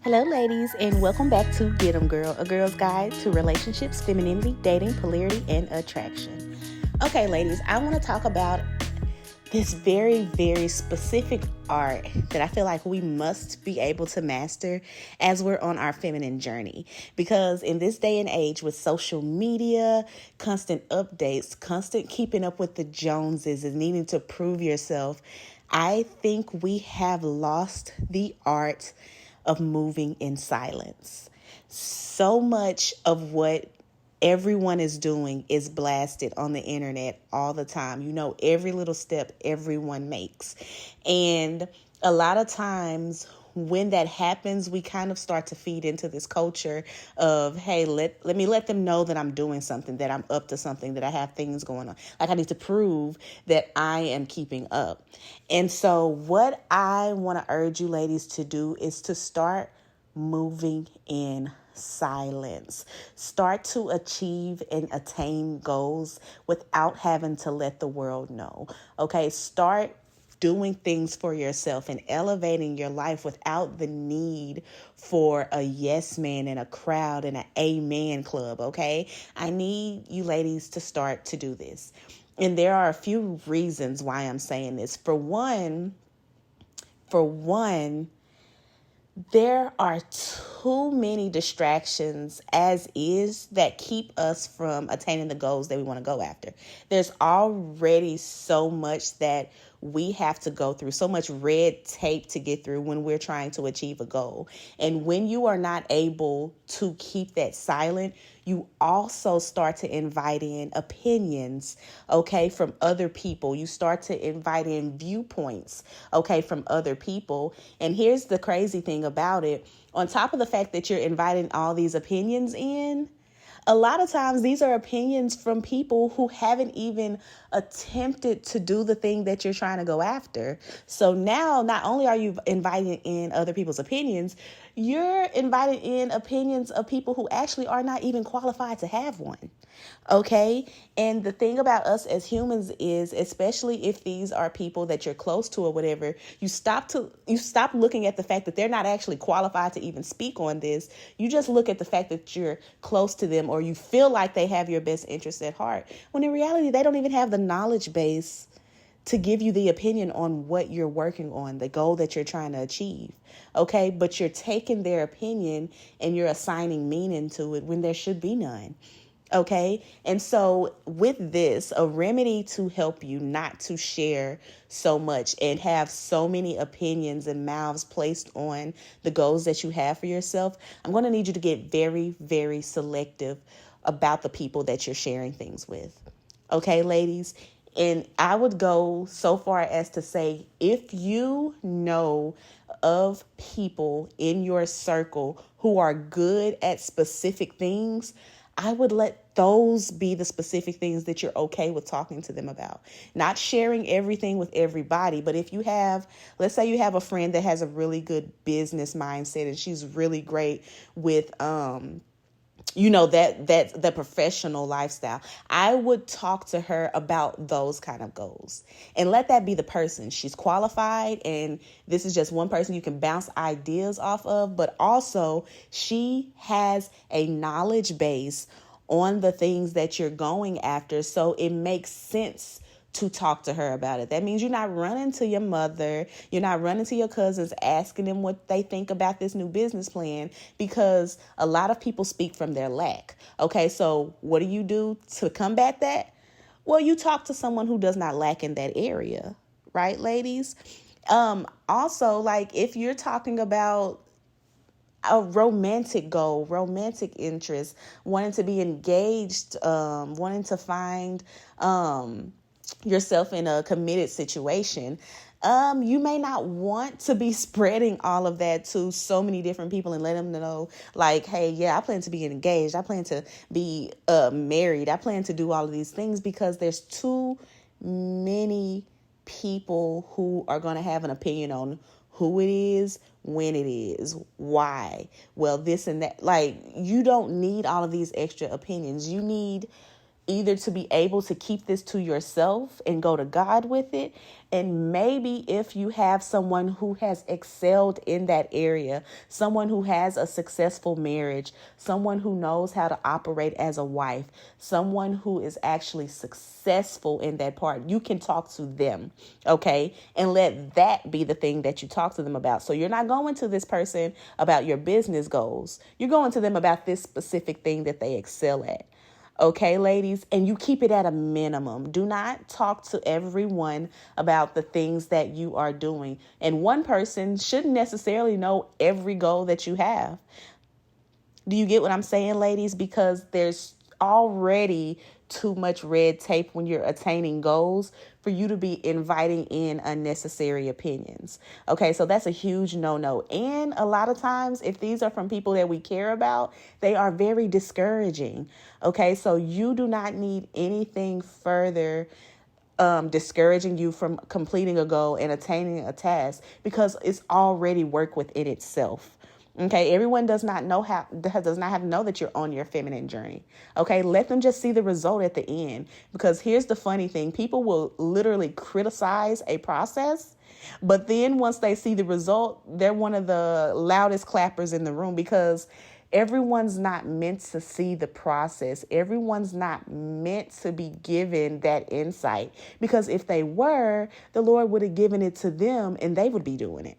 Hello, ladies, and welcome back to Get 'em Girl, a girl's guide to relationships, femininity, dating, polarity, and attraction. Okay, ladies, I want to talk about this very, very specific art that I feel like we must be able to master as we're on our feminine journey. Because in this day and age with social media, constant updates, constant keeping up with the Joneses and needing to prove yourself, I think we have lost the art of moving in silence. So much of what everyone is doing is blasted on the internet all the time. You know, every little step everyone makes. And a lot of times when that happens, we kind of start to feed into this culture of, hey, let me let them know that I'm doing something, that I'm up to something, that I have things going on. Like I need to prove that I am keeping up. And so what I want to urge you ladies to do is to start moving in silence. Start to achieve and attain goals without having to let the world know. Okay, start doing things for yourself and elevating your life without the need for a yes man and a crowd and an amen club, okay? I need you ladies to start to do this. And there are a few reasons why I'm saying this. For one, there are too many distractions as is that keep us from attaining the goals that we want to go after. There's already so much that we have to go through, so much red tape to get through when we're trying to achieve a goal. And when you are not able to keep that silent, you also start to invite in opinions, okay, from other people. You start to invite in viewpoints, okay, from other people. And here's the crazy thing about it. On top of the fact that you're inviting all these opinions in, a lot of times these are opinions from people who haven't even attempted to do the thing that you're trying to go after. So now not only are you inviting in other people's opinions, you're inviting in opinions of people who actually are not even qualified to have one. Okay. And the thing about us as humans is, especially if these are people that you're close to or whatever, you stop looking at the fact that they're not actually qualified to even speak on this. You just look at the fact that you're close to them or you feel like they have your best interests at heart, when in reality, they don't even have the knowledge base to give you the opinion on what you're working on, the goal that you're trying to achieve. Okay. But you're taking their opinion and you're assigning meaning to it when there should be none. Okay. And so with this, a remedy to help you not to share so much and have so many opinions and mouths placed on the goals that you have for yourself, I'm going to need you to get very, very selective about the people that you're sharing things with. Okay, ladies. And I would go so far as to say, if you know of people in your circle who are good at specific things, I would let those be the specific things that you're okay with talking to them about. Not sharing everything with everybody, but if you have, let's say you have a friend that has a really good business mindset and she's really great with that the professional lifestyle, I would talk to her about those kind of goals and let that be the person. She's qualified and this is just one person you can bounce ideas off of, but also she has a knowledge base on the things that you're going after, so it makes sense to talk to her about it. That means you're not running to your mother, you're not running to your cousins asking them what they think about this new business plan, because a lot of people speak from their lack. Okay, so what do you do to combat that? Well, you talk to someone who does not lack in that area, right, ladies? Also, like if you're talking about a romantic goal, romantic interest, wanting to be engaged, wanting to find yourself in a committed situation, you may not want to be spreading all of that to so many different people and let them know, like, hey, yeah, I plan to be engaged. I plan to be married. I plan to do all of these things, because there's too many people who are going to have an opinion on who it is, when it is, why, well, this and that. Like, you don't need all of these extra opinions. You need either to be able to keep this to yourself and go to God with it. And maybe if you have someone who has excelled in that area, someone who has a successful marriage, someone who knows how to operate as a wife, someone who is actually successful in that part, you can talk to them, okay? And let that be the thing that you talk to them about. So you're not going to this person about your business goals. You're going to them about this specific thing that they excel at. Okay, ladies, and you keep it at a minimum. Do not talk to everyone about the things that you are doing. And one person shouldn't necessarily know every goal that you have. Do you get what I'm saying, ladies? Because there's already too much red tape when you're attaining goals for you to be inviting in unnecessary opinions. Okay, so that's a huge no-no. And a lot of times, if these are from people that we care about, they are very discouraging. Okay, so you do not need anything further discouraging you from completing a goal and attaining a task, because it's already work within itself. Okay, everyone does not have to know that you're on your feminine journey. Okay, let them just see the result at the end. Because here's the funny thing: people will literally criticize a process, but then once they see the result, they're one of the loudest clappers in the room, because everyone's not meant to see the process. Everyone's not meant to be given that insight, because if they were, the Lord would have given it to them and they would be doing it.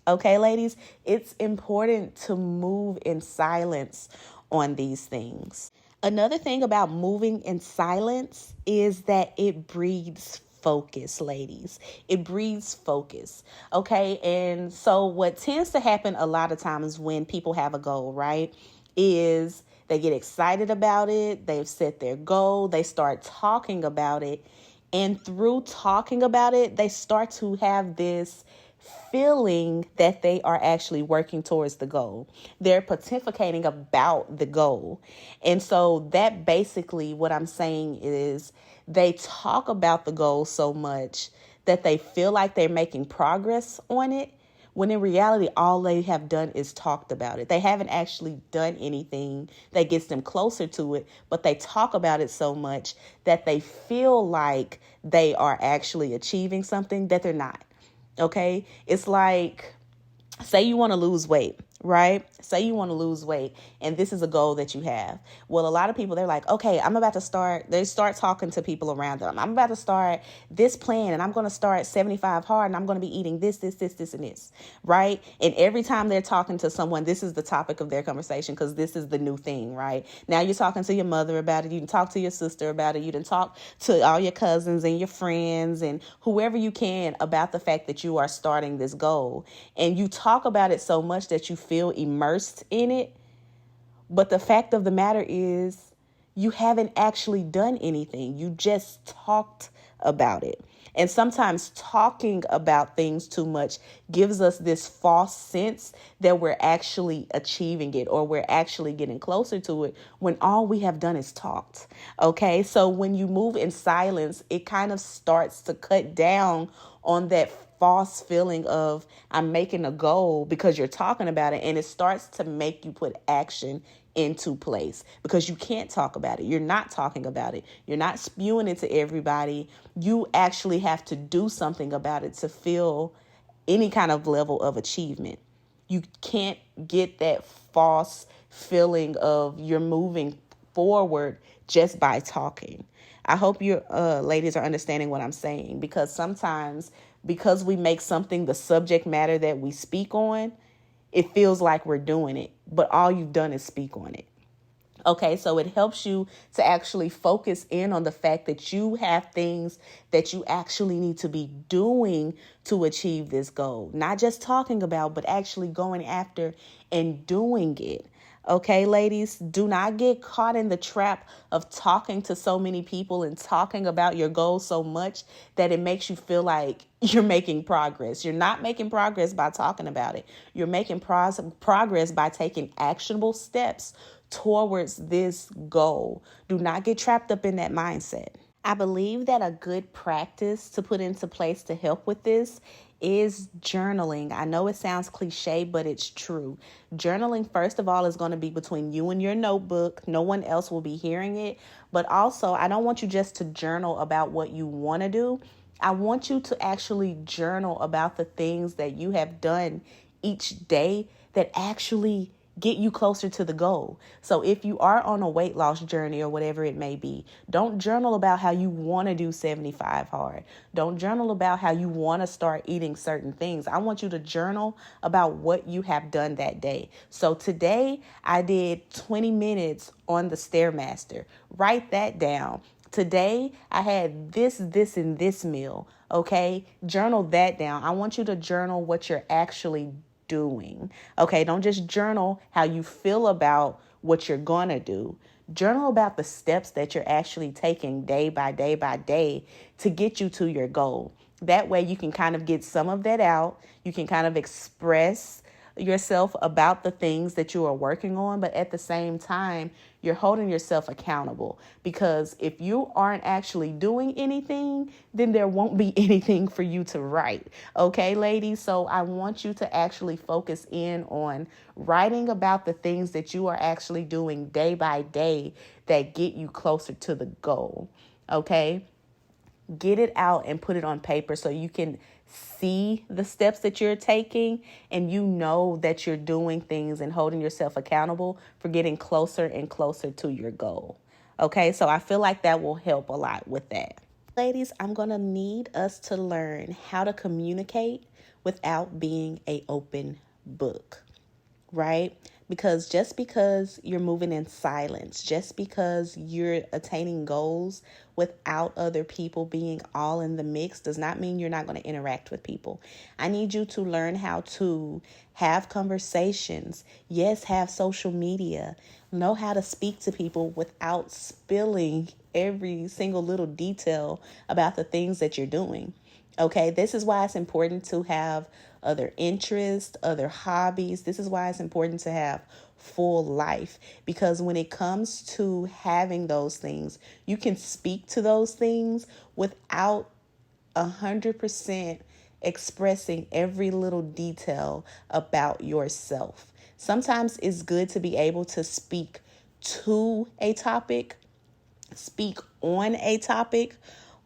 Okay, ladies, it's important to move in silence on these things. Another thing about moving in silence is that it breeds focus, ladies. It breeds focus. Okay, and so what tends to happen a lot of times when people have a goal, right, is they get excited about it. They've set their goal. They start talking about it. And through talking about it, they start to have this feeling that they are actually working towards the goal. They're pontificating about the goal. And so that basically what I'm saying is they talk about the goal so much that they feel like they're making progress on it, when in reality, all they have done is talked about it. They haven't actually done anything that gets them closer to it, but they talk about it so much that they feel like they are actually achieving something that they're not. Okay, it's like, say you want to lose weight, right? Say you want to lose weight and this is a goal that you have. Well, a lot of people, they're like, okay, they start talking to people around them. I'm about to start this plan and I'm going to start 75 hard and I'm going to be eating this, and this, right? And every time they're talking to someone, this is the topic of their conversation because this is the new thing, right? Now you're talking to your mother about it. You can talk to your sister about it. You can talk to all your cousins and your friends and whoever you can about the fact that you are starting this goal. And you talk about it so much that you feel immersed in it. But the fact of the matter is you haven't actually done anything. You just talked about it. And sometimes talking about things too much gives us this false sense that we're actually achieving it or we're actually getting closer to it when all we have done is talked. Okay, so when you move in silence, it kind of starts to cut down on that false feeling of I'm making a goal because you're talking about it, and it starts to make you put action into place because you can't talk about it. You're not talking about it. You're not spewing it to everybody. You actually have to do something about it to feel any kind of level of achievement. You can't get that false feeling of you're moving forward just by talking. I hope you ladies are understanding what I'm saying, because sometimes because we make something the subject matter that we speak on, it feels like we're doing it, but all you've done is speak on it. Okay, so it helps you to actually focus in on the fact that you have things that you actually need to be doing to achieve this goal. Not just talking about, but actually going after and doing it. Okay, ladies, do not get caught in the trap of talking to so many people and talking about your goals so much that it makes you feel like you're making progress. You're not making progress by talking about it. You're making progress by taking actionable steps towards this goal. Do not get trapped up in that mindset. I believe that a good practice to put into place to help with this is journaling. I know it sounds cliche, but it's true. Journaling, first of all, is going to be between you and your notebook. No one else will be hearing it. But also, I don't want you just to journal about what you want to do. I want you to actually journal about the things that you have done each day that actually get you closer to the goal. So if you are on a weight loss journey or whatever it may be, don't journal about how you want to do 75 hard. Don't journal about how you want to start eating certain things. I want you to journal about what you have done that day. So today I did 20 minutes on the Stairmaster. Write that down. Today I had this, and this meal. Okay, journal that down. I want you to journal what you're actually doing. Okay, don't just journal how you feel about what you're gonna do. Journal about the steps that you're actually taking day by day by day to get you to your goal. That way you can kind of get some of that out. You can kind of express yourself about the things that you are working on, but at the same time, you're holding yourself accountable, because if you aren't actually doing anything, then there won't be anything for you to write. Okay, ladies? So I want you to actually focus in on writing about the things that you are actually doing day by day that get you closer to the goal. Okay? Get it out and put it on paper so you can see the steps that you're taking, and you know that you're doing things and holding yourself accountable for getting closer and closer to your goal. Okay, so I feel like that will help a lot with that. Ladies, I'm going to need us to learn how to communicate without being an open book. Right? Because just because you're moving in silence, just because you're attaining goals without other people being all in the mix, does not mean you're not going to interact with people. I need you to learn how to have conversations. Yes, have social media. Know how to speak to people without spilling every single little detail about the things that you're doing. Okay, this is why it's important to have other interests, other hobbies. This is why it's important to have full life, because when it comes to having those things, you can speak to those things without 100% expressing every little detail about yourself. Sometimes it's good to be able to speak to a topic, speak on a topic,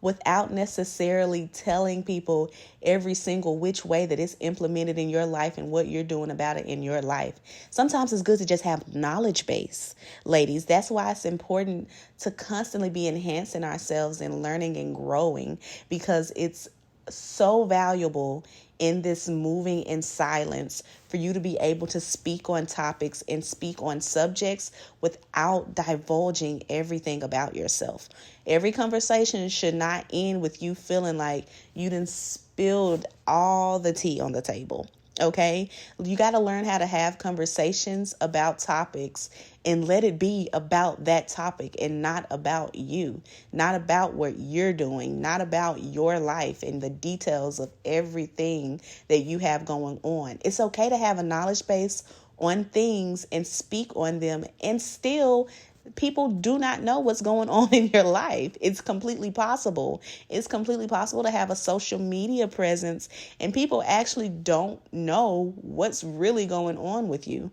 without necessarily telling people every single which way that it's implemented in your life and what you're doing about it in your life. Sometimes it's good to just have knowledge base, ladies. That's why it's important to constantly be enhancing ourselves and learning and growing, because it's so valuable in this moving in silence for you to be able to speak on topics and speak on subjects without divulging everything about yourself. Every conversation should not end with you feeling like you done spilled all the tea on the table. Okay, you got to learn how to have conversations about topics and let it be about that topic and not about you, not about what you're doing, not about your life and the details of everything that you have going on. It's okay to have a knowledge base on things and speak on them, and still people do not know what's going on in your life. It's completely possible. It's completely possible to have a social media presence and people actually don't know what's really going on with you.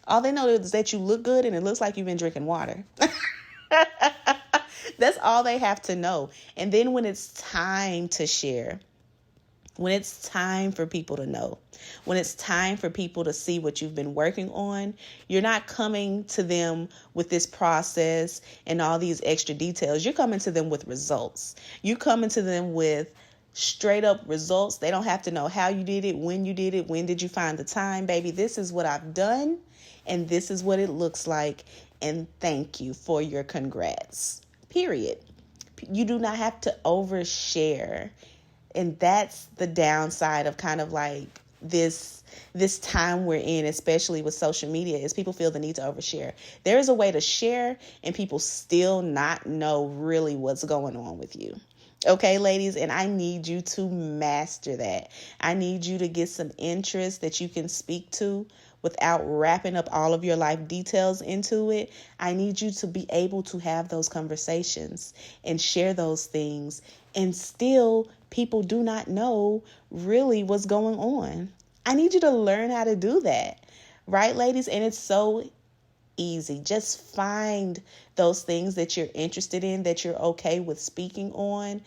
All they know is that you look good and it looks like you've been drinking water. That's all they have to know. And then when it's time to share, when it's time for people to know, when it's time for people to see what you've been working on, you're not coming to them with this process and all these extra details. You're coming to them with results. You're coming to them with straight up results. They don't have to know how you did it, when did you find the time, baby. This is what I've done and this is what it looks like. And thank you for your congrats. Period. You do not have to overshare. And that's the downside of kind of like this time we're in, especially with social media, is people feel the need to overshare. There is a way to share and people still not know really what's going on with you. Okay, ladies, and I need you to master that. I need you to get some interest that you can speak to without wrapping up all of your life details into it. I need you to be able to have those conversations and share those things And still, people do not know really what's going on. I need you to learn how to do that. Right, ladies? And it's so easy. Just find those things that you're interested in, that you're okay with speaking on,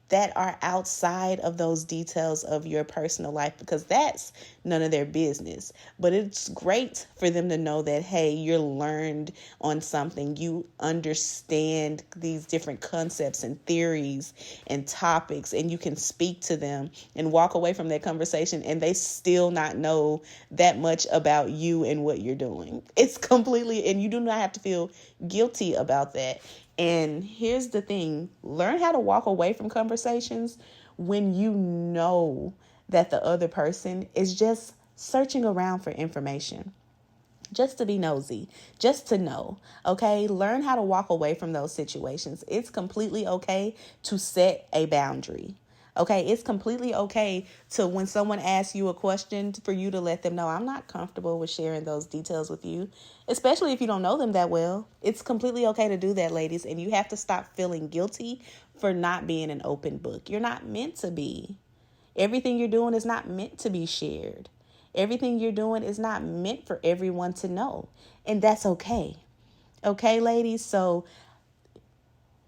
that are outside of those details of your personal life, because that's none of their business. But it's great for them to know that, hey, you're learned on something. You understand these different concepts and theories and topics, and you can speak to them and walk away from that conversation and they still not know that much about you and what you're doing. It's completely, and you do not have to feel guilty about that. And here's the thing, learn how to walk away from conversations when you know that the other person is just searching around for information, just to be nosy, just to know, okay? Learn how to walk away from those situations. It's completely okay to set a boundary. Okay, it's completely okay to, when someone asks you a question, for you to let them know, I'm not comfortable with sharing those details with you, especially if you don't know them that well. It's completely okay to do that, ladies, and you have to stop feeling guilty for not being an open book. You're not meant to be. Everything you're doing is not meant to be shared. Everything you're doing is not meant for everyone to know, and that's okay. Okay, ladies? So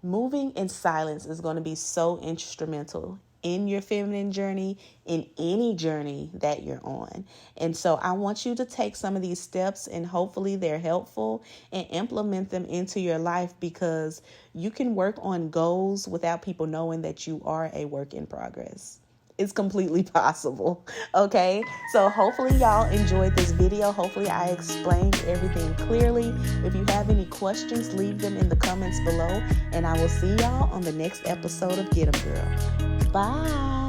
moving in silence is going to be so instrumental in your feminine journey, in any journey that you're on. And so I want you to take some of these steps, and hopefully they're helpful, and implement them into your life, because you can work on goals without people knowing that you are a work in progress. It's completely possible. Okay, so hopefully y'all enjoyed this video. Hopefully I explained everything clearly. If you have any questions, leave them in the comments below, and I will see y'all on the next episode of Get 'em Girl. Bye.